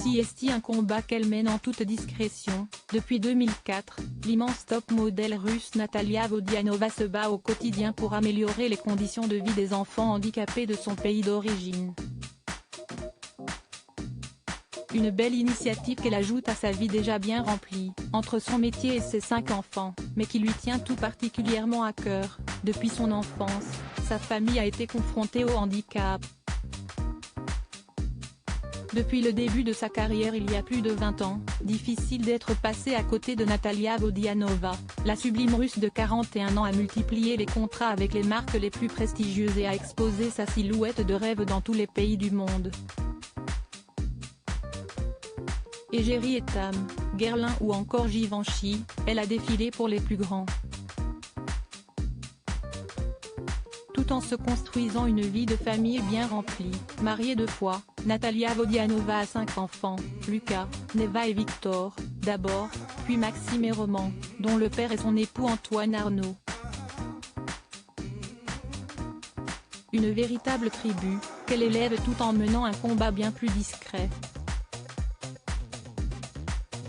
CST, un combat qu'elle mène en toute discrétion. Depuis 2004, l'immense top modèle russe Natalia Vodianova se bat au quotidien pour améliorer les conditions de vie des enfants handicapés de son pays d'origine. Une belle initiative qu'elle ajoute à sa vie déjà bien remplie, entre son métier et ses 5 enfants, mais qui lui tient tout particulièrement à cœur. Depuis son enfance, sa famille a été confrontée au handicap. Depuis le début de sa carrière il y a plus de 20 ans, difficile d'être passé à côté de Natalia Vodianova. La sublime russe de 41 ans a multiplié les contrats avec les marques les plus prestigieuses et a exposé sa silhouette de rêve dans tous les pays du monde. Égérie Etam, Guerlain ou encore Givenchy, elle a défilé pour les plus grands. Tout en se construisant une vie de famille bien remplie. Mariée 2 fois, Natalia Vodianova a 5 enfants, Lucas, Neva et Victor, d'abord, puis Maxime et Roman, dont le père est son époux Antoine Arnaud. Une véritable tribu, qu'elle élève tout en menant un combat bien plus discret.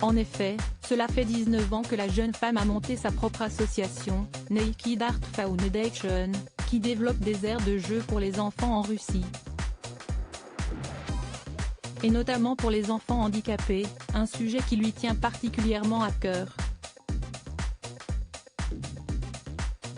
En effet, cela fait 19 ans que la jeune femme a monté sa propre association, Naked Art Foundation, qui développe des aires de jeu pour les enfants en Russie. Et notamment pour les enfants handicapés, un sujet qui lui tient particulièrement à cœur.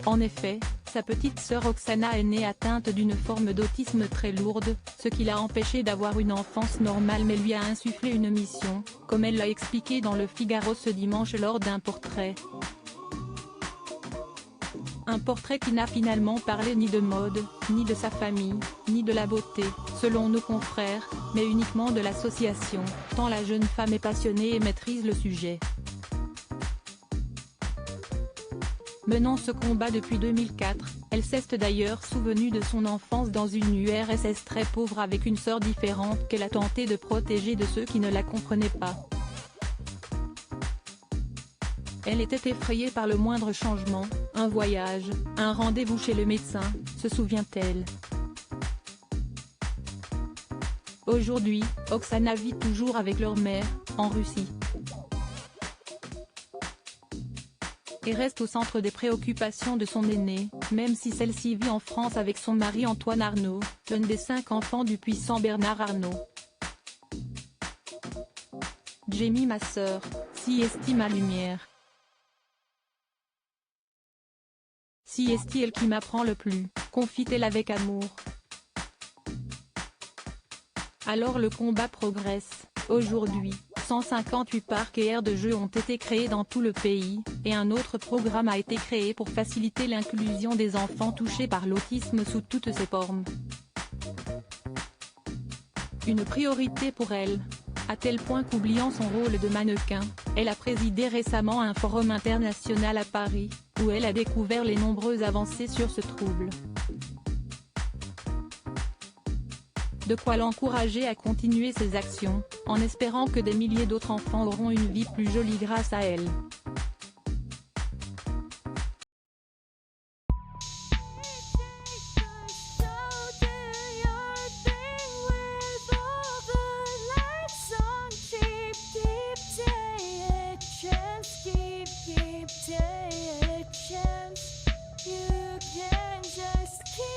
En effet, sa petite sœur Oksana est née atteinte d'une forme d'autisme très lourde, ce qui l'a empêchée d'avoir une enfance normale mais lui a insufflé une mission, comme elle l'a expliqué dans Le Figaro ce dimanche lors d'un portrait. Un portrait qui n'a finalement parlé ni de mode, ni de sa famille, ni de la beauté, selon nos confrères, mais uniquement de l'association, tant la jeune femme est passionnée et maîtrise le sujet. Menant ce combat depuis 2004, elle s'est d'ailleurs souvenue de son enfance dans une URSS très pauvre avec une sœur différente qu'elle a tenté de protéger de ceux qui ne la comprenaient pas. Elle était effrayée par le moindre changement, un voyage, un rendez-vous chez le médecin, se souvient-elle. Aujourd'hui, Oksana vit toujours avec leur mère, en Russie. Et reste au centre des préoccupations de son aînée, même si celle-ci vit en France avec son mari Antoine Arnaud, l'un des 5 enfants du puissant Bernard Arnault. Jamie, ma sœur, CST ma lumière. CST elle qui m'apprend le plus, confie-t-elle avec amour. Alors le combat progresse, aujourd'hui. 158 parcs et aires de jeux ont été créés dans tout le pays, et un autre programme a été créé pour faciliter l'inclusion des enfants touchés par l'autisme sous toutes ses formes. Une priorité pour elle, à tel point qu'oubliant son rôle de mannequin, elle a présidé récemment un forum international à Paris, où elle a découvert les nombreuses avancées sur ce trouble. De quoi l'encourager à continuer ses actions, en espérant que des milliers d'autres enfants auront une vie plus jolie grâce à elle. You can just keep